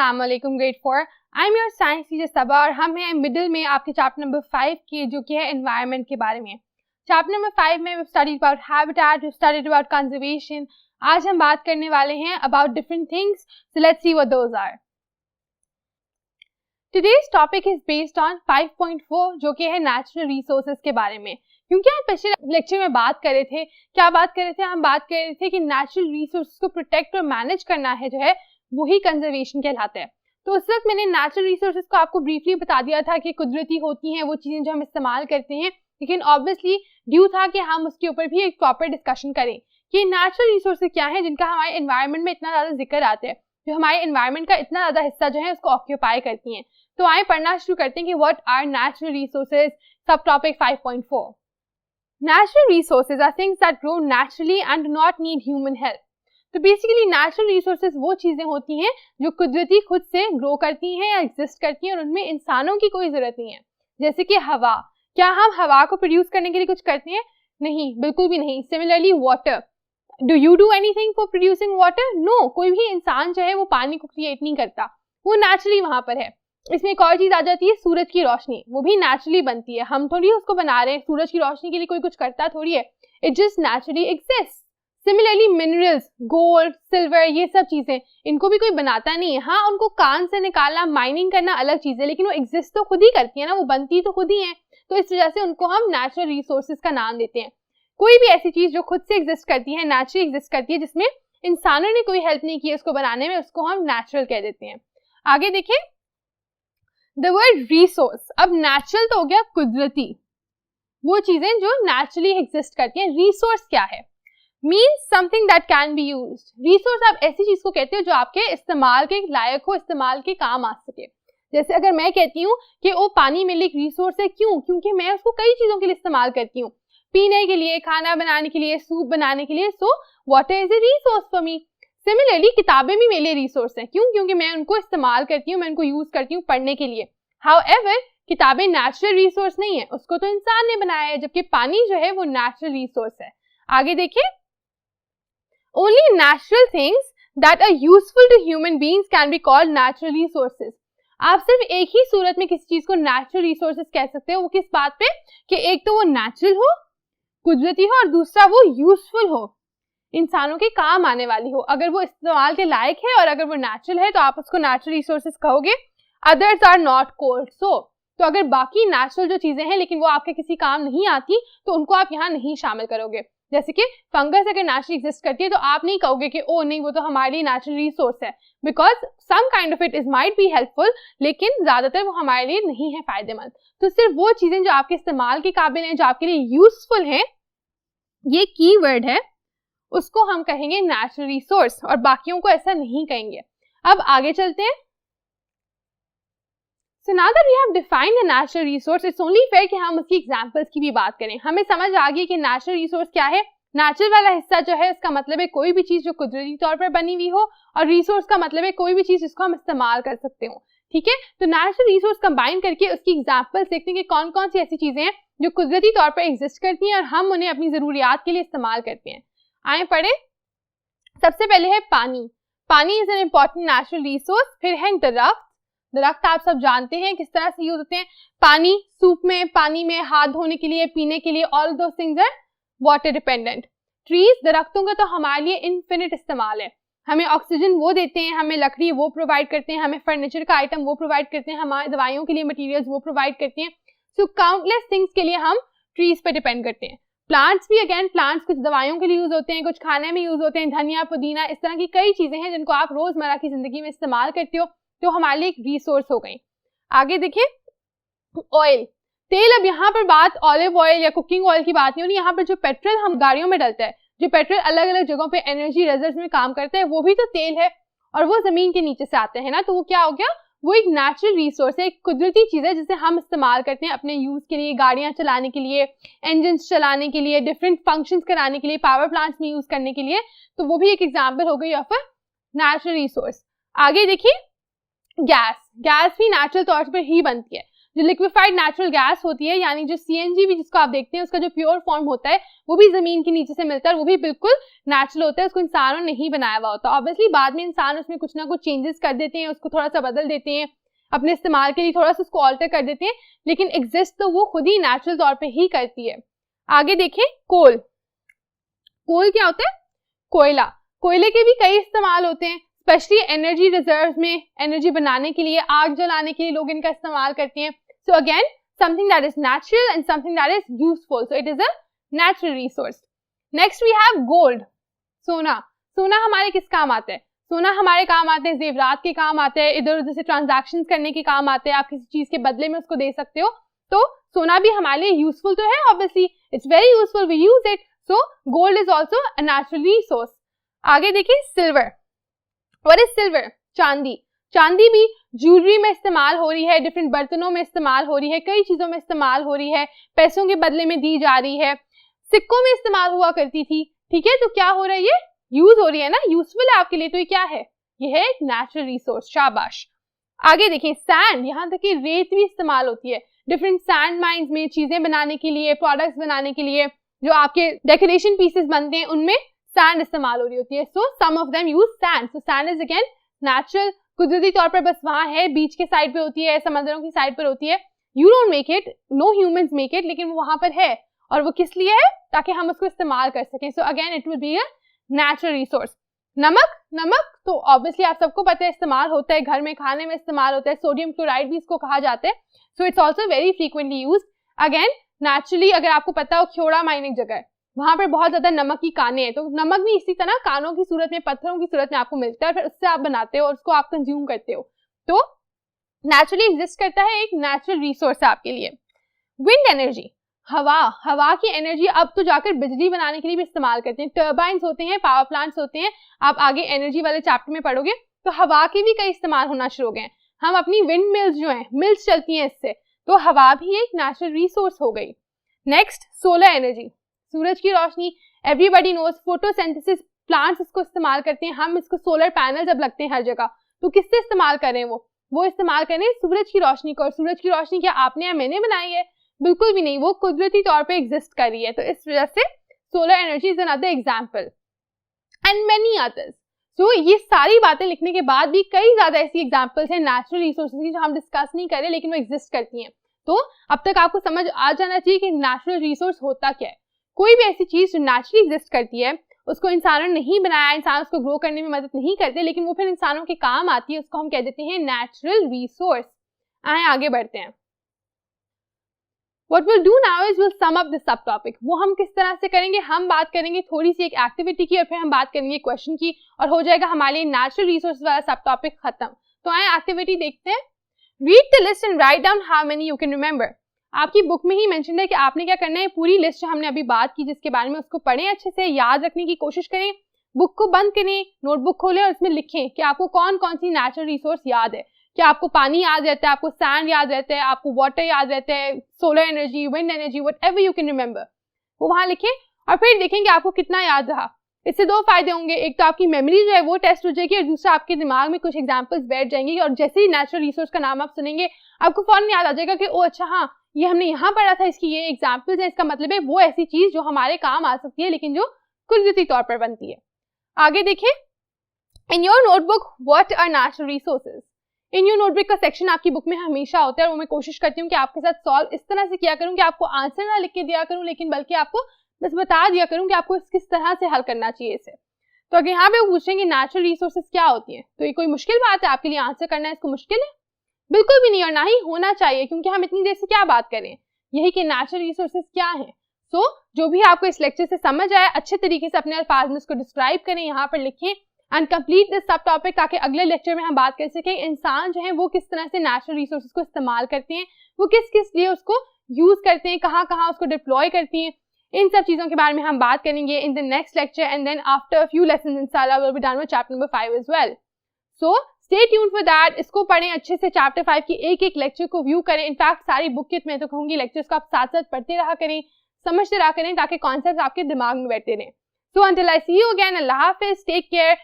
अस्सलाम वालेकुम grade 4। I am your science teacher Saba और हम हैं मिडिल में आपके चैप्टर नंबर 5 के जो कि है एनवायरनमेंट के बारे में। चैप्टर नंबर 5 में we studied about habitat, we studied about conservation. आज हम बात करने वाले हैं about different things, so let's see what those are. Today's topic is based on 5.4 जो कि है नेचुरल रिसोर्सेज के बारे में। क्योंकि हम पिछले लेक्चर में बात कर रहे थे, क्या बात कर रहे थे, हम बात कर रहे थे कि नेचुरल रिसोर्सेज को प्रोटेक्ट और मैनेज करना है जो है वही कंजर्वेशन कहलाता है। तो उस वक्त मैंने नेचुरल रिसोर्सेज को आपको ब्रीफली बता दिया था कि कुदरती होती हैं वो चीजें जो हम इस्तेमाल करते हैं, लेकिन ऑब्वियसली ड्यू था कि हम उसके ऊपर भी एक प्रॉपर डिस्कशन करें कि नेचुरल रिसोर्सेज क्या है जिनका हमारे एनवायरनमेंट में इतना ज्यादा जिक्र आता है, जो हमारे एनवायरनमेंट का इतना ज्यादा हिस्सा जो है उसको ऑक्यूपाई करती हैं। तो आए पढ़ना शुरू करते हैं कि व्हाट आर नेचुरल रिसोर्सेज। सब topic 5.4। Natural resources are things that grow naturally and do not need human help. तो बेसिकली नेचुरल रिसोर्सेज वो चीजें होती हैं जो कुदरती खुद से ग्रो करती हैं या एग्जिस्ट करती हैं और उनमें इंसानों की कोई जरूरत नहीं है। जैसे कि हवा, क्या हम हवा को प्रोड्यूस करने के लिए कुछ करते हैं? नहीं, बिल्कुल भी नहीं। Similarly water, do you do anything for producing water? No, कोई भी इंसान जो है वो पानी को क्रिएट नहीं करता, वो नेचुरली वहां पर है। इसमें एक और चीज आ जाती है, सूरज की रोशनी, वो भी नेचुरली बनती है, हम थोड़ी उसको बना रहे हैं। सूरज की रोशनी के लिए कोई कुछ करता थोड़ी है, it just naturally exist. Similarly minerals, gold, silver, ये सब चीजें इनको भी कोई बनाता नहीं है। हाँ, उनको कान से निकालना, माइनिंग करना अलग चीज है, लेकिन वो एग्जिस्ट तो खुद ही करती है ना, वो बनती तो खुद ही है। तो इस वजह से उनको हम नेचुरल रिसोर्सेज का नाम देते हैं। कोई भी ऐसी चीज जो खुद से एग्जिस्ट करती है, नेचुरली एग्जिस्ट करती है, जिसमें इंसानों ने कोई हेल्प नहीं की उसको बनाने में, उसको हम नेचुरल कह देते हैं। आगे देखिए द वर्ड रिसोर्स। अब नेचुरल तो हो गया कुदरती, वो चीजें जो नेचुरली एग्जिस्ट करती हैं। रिसोर्स क्या है? Means something that can be used. Resource आप ऐसी चीज को कहते हो जो आपके इस्तेमाल के लायक हो, इस्तेमाल के काम आ सके। जैसे अगर मैं कहती हूँ कि वो पानी मेरे लिए एक रिसोर्स है, क्यों? क्योंकि मैं उसको कई चीजों के लिए इस्तेमाल करती हूँ, पीने के लिए, खाना बनाने के लिए, सूप बनाने के लिए। So water is a resource for me. Similarly किताबें भी मेरे लिए रिसोर्स हैं, क्यों? क्योंकि मैं उनको इस्तेमाल करती हूँ, मैं उनको यूज करती हूँ पढ़ने के लिए। हाउएवर किताबें नेचुरल रिसोर्स नहीं है, उसको तो इंसान ने बनाया है, जबकि पानी जो है वो नेचुरल रिसोर्स है। आगे देखिए only natural things that are useful to human beings can be called natural resources. आप सिर्फ एक ही सूरत में किसी चीज को नेचुरल रिसोर्सेज कह सकते हो, वो किस बात पे कि एक तो वो नेचुरल हो, कुदरती हो, और दूसरा वो यूजफुल हो, इंसानों के काम आने वाली हो। अगर वो इस्तेमाल के लायक है और अगर वो नेचुरल है तो आप उसको नेचुरल रिसोर्सेज कहोगे। Others are not called so. तो अगर बाकी नेचुरल जो चीजें हैं लेकिन वो आपके किसी काम नहीं आती तो उनको आप यहाँ नहीं शामिल करोगे। जैसे कि फंगस अगर नेचुरली एग्जिस्ट करती है तो आप नहीं कहोगे कि ओ नहीं वो तो हमारे लिए नेचुरल रिसोर्स है, because some kind of it is might be helpful, लेकिन ज्यादातर वो हमारे लिए नहीं है फायदेमंद। तो सिर्फ वो चीजें जो आपके इस्तेमाल के काबिल हैं, जो आपके लिए यूजफुल हैं, ये की वर्ड है, उसको हम कहेंगे नेचुरल रिसोर्स, और बाकियों को ऐसा नहीं कहेंगे। अब आगे चलते हैं। So now that we have defined a natural resource, it's only fair कि हम उसकी एग्जांपल्स की भी बात करें। हमें समझ आ गई कि नेचुरल रिसोर्स क्या है। नेचुरल वाला हिस्सा जो है उसका मतलब है कोई भी चीज जो कुदरती तौर पर बनी हुई हो, और रिसोर्स का मतलब है कोई भी चीज जिसको हम इस्तेमाल कर सकते हो। ठीक है, तो नेचुरल रिसोर्स कंबाइन करके उसकी एग्जांपल्स देखते हैं कि कौन कौन सी ऐसी चीजें हैं जो कुदरती तौर पर एग्जिस्ट करती हैं और हम उन्हें अपनी जरूरियात के लिए इस्तेमाल करते हैं। आए पढ़े। सबसे पहले है पानी। पानी is an important natural resource. फिर है दरख्त। दरख्त आप सब जानते हैं किस तरह से यूज होते हैं। पानी सूप में, पानी में हाथ धोने के लिए, पीने के लिए, all those things are water dependent. Trees, दरख्तों का तो हमारे लिए इनफिनिट इस्तेमाल है। हमें ऑक्सीजन वो देते हैं, हमें लकड़ी वो प्रोवाइड करते हैं, हमें फर्नीचर का आइटम वो प्रोवाइड करते हैं, हमारे दवाइयों के लिए मटेरियल्स वो प्रोवाइड करते हैं। सो काउंटलेस थिंग्स के लिए हम ट्रीज पे डिपेंड करते हैं। प्लांट्स भी अगेन, प्लांट्स कुछ दवाइयों के लिए यूज होते हैं, कुछ खाने में यूज होते हैं, धनिया, पुदीना, इस तरह की कई चीजें हैं जिनको आप रोजमर्रा की जिंदगी में इस्तेमाल करते हो, तो हमारे लिए एक रिसोर्स हो गई। आगे देखिए ऑयल, तेल। अब यहाँ पर बात ऑलिव ऑयल या कुकिंग ऑयल की बात नहीं हो रही, यहाँ पर जो पेट्रोल हम गाड़ियों में डलता है, जो पेट्रोल अलग अलग जगहों पे एनर्जी रिजर्व्स में काम करता है, वो भी तो तेल है, और वो जमीन के नीचे से आते हैं ना, तो वो क्या हो गया, वो एक नेचुरल रिसोर्स है, एक कुदरती चीज है जिसे हम इस्तेमाल करते हैं अपने यूज के लिए, गाड़ियां चलाने के लिए, इंजन चलाने के लिए, डिफरेंट फंक्शंस कराने के लिए, पावर प्लांट्स में यूज करने के लिए। तो वो भी एक एग्जाम्पल हो गई ऑफ अ नेचुरल रिसोर्स। आगे देखिए गैस। गैस भी नेचुरल तौर पर ही बनती है। जो लिक्विफाइड नेचुरल गैस होती है, यानी जो CNG भी जिसको आप देखते हैं, उसका जो प्योर फॉर्म होता है वो भी जमीन के नीचे से मिलता है, वो भी बिल्कुल नेचुरल होता है, उसको इंसानों ने नहीं बनाया हुआ होता। ऑब्वियसली बाद में इंसान उसमें कुछ ना कुछ चेंजेस कर देते हैं, उसको थोड़ा सा बदल देते हैं, अपने इस्तेमाल के लिए थोड़ा सा उसको ऑल्टर कर देते हैं, लेकिन एग्जिस्ट तो वो खुद ही नेचुरल तौर पे ही करती है। आगे देखें, कोल। कोल क्या होता है? कोयला। कोयले के भी कई इस्तेमाल होते हैं, स्पेशली एनर्जी रिजर्व में एनर्जी बनाने के लिए, आग जलाने के लिए लोग इनका इस्तेमाल करते हैं। So again something that is natural and something that is useful, so it is a natural resource. Next we have gold, सोना। सोना हमारे किस काम आता है? सोना हमारे काम आते हैं, जेवरात के काम आते हैं, इधर उधर से ट्रांजैक्शन करने के काम आते हैं, आप किसी चीज के बदले में उसको दे सकते हो, तो सोना भी हमारे लिए यूजफुल तो है, obviously it's very useful, we use it, so gold is also a natural resource. आगे देखिए, सिल्वर। What is silver? चांदी। चांदी भी ज्वेलरी में इस्तेमाल हो रही है, डिफरेंट बर्तनों में इस्तेमाल हो रही है, कई चीजों में इस्तेमाल हो रही है, पैसों के बदले में दी जा रही है, सिक्कों में इस्तेमाल हुआ करती थी, ठीक है, तो क्या हो रहा है, ये यूज हो रही है ना, यूजफुल है आपके लिए, तो ये क्या है? ये है एक नेचुरल रिसोर्स, शाबाश। आगे देखिए, सैंड, यहाँ तक कि रेत भी इस्तेमाल होती है डिफरेंट सैंड माइंस में, चीजें बनाने के लिए, प्रोडक्ट्स बनाने के लिए, जो आपके डेकोरेशन पीसेस बनते हैं उनमें सैंड इस्तेमाल हो रही होती है, so some of them use sand. So sand is again natural, कुदरती तौर पर बस वहां है, बीच के साइड पे होती है, समंदरों की साइड पर होती है, you don't make it, no humans make it, लेकिन वो वहां पर है, और वो किस लिए है? ताकि हम उसको इस्तेमाल कर सकें, so again it will be a natural resource. नमक। नमक तो ऑब्वियसली आप सबको पता है इस्तेमाल होता है, घर में खाने में इस्तेमाल होता है, सोडियम क्लोराइड भी इसको कहा जाता है, so it's also very frequently use. Again naturally, अगर आपको पता हो, ख्योड़ा माइन एक जगह है, वहां पर बहुत ज्यादा नमक की कानें हैं, तो नमक भी इसी तरह कानों की सूरत में, पत्थरों की सूरत में आपको मिलता है, फिर उससे आप बनाते हो और उसको आप कंज्यूम करते हो, तो नेचुरली एग्जिस्ट करता है, एक नेचुरल रिसोर्स है आपके लिए। विंड एनर्जी, हवा। हवा की एनर्जी अब तो जाकर बिजली बनाने के लिए भी इस्तेमाल करते हैं, टर्बाइंस होते हैं, पावर प्लांट्स होते हैं, आप आगे एनर्जी वाले चैप्टर में पढ़ोगे, तो हवा के भी कई इस्तेमाल होना शुरू हो गए हैं। हम अपनी विंड मिल्स जो हैं, मिल्स चलती हैं इससे, तो हवा भी एक नेचुरल रिसोर्स हो गई। नेक्स्ट, सोलर एनर्जी, सूरज की रोशनी, एवरीबॉडी नोज, फोटोसिंथेसिस, प्लांट्स इसको इस्तेमाल करते हैं, हम इसको सोलर पैनल जब लगते हैं हर जगह, तो किससे इस्तेमाल कर रहे हैं? वो इस्तेमाल कर रहे हैं सूरज की रोशनी को, और सूरज की रोशनी क्या आपने या मैंने बनाई है? बिल्कुल भी नहीं, वो कुदरती तौर पे एग्जिस्ट कर रही है, तो इस वजह से solar energy is another example and many others. So ये सारी बातें लिखने के बाद भी कई ज्यादा ऐसी एग्जांपल्स हैं नेचुरल रिसोर्सेज की जो हम डिस्कस नहीं कर रहे, लेकिन वो एग्जिस्ट करती हैं। तो अब तक आपको समझ आ जाना चाहिए कि नेचुरल रिसोर्स होता क्या है। कोई भी ऐसी चीज जो नेचुरली एग्जिस्ट करती है, उसको इंसानों ने नहीं बनाया, इंसान उसको ग्रो करने में मदद नहीं करते, लेकिन वो फिर इंसानों के काम आती है, उसको हम कह देते हैं नेचुरल रिसोर्स। आए आगे बढ़ते हैं। What we'll do now is we'll sum up this subtopic. वो हम किस तरह से करेंगे? हम बात करेंगे थोड़ी सी एक एक्टिविटी की, और फिर हम बात करेंगे क्वेश्चन की, और हो जाएगा हमारे लिए नेचुरल रिसोर्स वाला सबटॉपिक खत्म। तो आए एक्टिविटी देखते हैं। Read the list and write down how many you can remember. आपकी बुक में ही मेंशन है कि आपने क्या करना है, पूरी लिस्ट जो हमने अभी बात की जिसके बारे में, उसको पढ़ें, अच्छे से याद रखने की कोशिश करें, बुक को बंद करें, नोटबुक खोलें और उसमें लिखें कि आपको कौन कौन सी नेचुरल रिसोर्स याद है। क्या आपको पानी याद रहता है, आपको सैंड याद रहता है, आपको वाटर याद रहता है, solar energy, wind energy, whatever you can remember, वो वहां लिखें, और फिर देखेंगे आपको कितना याद रहा। इससे दो फायदे होंगे, एक तो आपकी मेमोरी जो है वो टेस्ट हो जाएगी, और दूसरा आपके दिमाग में कुछ एग्जांपल्स बैठ जाएंगे, और जैसे ही नेचुरल रिसोर्स का नाम आप सुनेंगे आपको फौरन याद आ जाएगा कि ओ अच्छा हाँ, ये हमने यहाँ पढ़ा था, इसकी ये एग्जाम्पल्स है, इसका मतलब है वो ऐसी चीज जो हमारे काम आ सकती है, लेकिन जो कुदरती तौर पर बनती है। आगे देखिए, in your notebook what are natural resources. In your notebook का सेक्शन आपकी बुक में हमेशा होता है, और वो मैं कोशिश करती हूँ कि आपके साथ सॉल्व इस तरह से किया करूँ कि आपको आंसर ना लिख के दिया करूँ, लेकिन बल्कि आपको बस बता दिया करूँ कि आपको किस तरह से हल करना चाहिए इसे। तो अगर यहाँ पे वो पूछेंगे नेचुरल रिसोर्सेज क्या होती है, तो ये कोई मुश्किल बात है आपके लिए आंसर करना? इसको मुश्किल है? बिल्कुल भी नहीं, और ना ही होना चाहिए, क्योंकि हम इतनी देर से क्या बात करें, यही कि नेचुरल रिसोर्सेज क्या है। सो जो भी आपको इस लेक्चर से समझ आए, अच्छे तरीके से अपने अल्फाज में उसको डिस्क्राइब करें, यहाँ पर लिखें एंड कंप्लीट दिस सब टॉपिक, ताकि अगले लेक्चर में हम बात कर सकें इंसान जो है वो किस तरह से नेचुरल रिसोर्सेज को इस्तेमाल करते हैं, वो किस किस लिए उसको यूज करते हैं, कहाँ कहाँ उसको डिप्लॉय करती हैं, इन सब चीजों के बारे में हम बात करेंगे in the next lecture, and then after a few lessons इंशाल्लाह will be done with chapter number 5 as well. So stay tuned for that. इसको पढ़ें अच्छे से, चैप्टर 5 की एक एक लेक्चर को व्यू करें, इनफैक्ट सारी बुक की मैं तो कहूंगी लेक्चर्स को आप साथ साथ पढ़ते रहा करें, समझते रहा करें, ताकि कॉन्सेप्ट्स आपके दिमाग में बैठते रहें। So until I see you again, अल्लाह हाफिज, टेक केयर।